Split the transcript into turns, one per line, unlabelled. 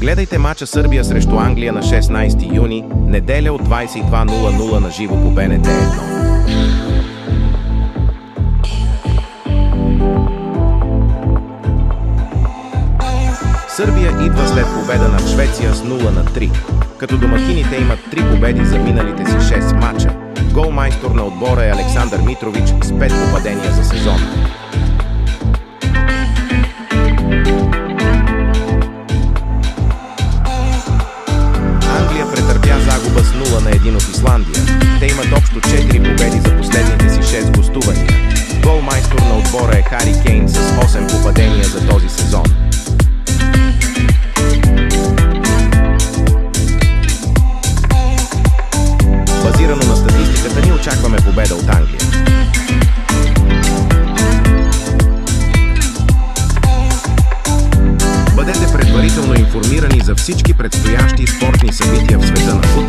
Гледайте мача Сърбия срещу Англия на 16 юни, неделя от 22:00 на живо по БНТ 1. Сърбия идва след победа над Швеция с 0-3, като домакините имат 3 победи за миналите си 6 мача. Голмайстор на отбора е Александър Митрович с 5 попадения за сезона. Англия претърпя загуба с 0-1 от Исландия. Те имат общо 4 победи за последните си 6 гостувания. Голмайстор на отбора е Хари Кейн с 8 попадения за този сезон. Базирано на статистиката ни очакваме победа от Англия. Бъдете предварително информирани за всички предстоящи спортни събития в света на футбола.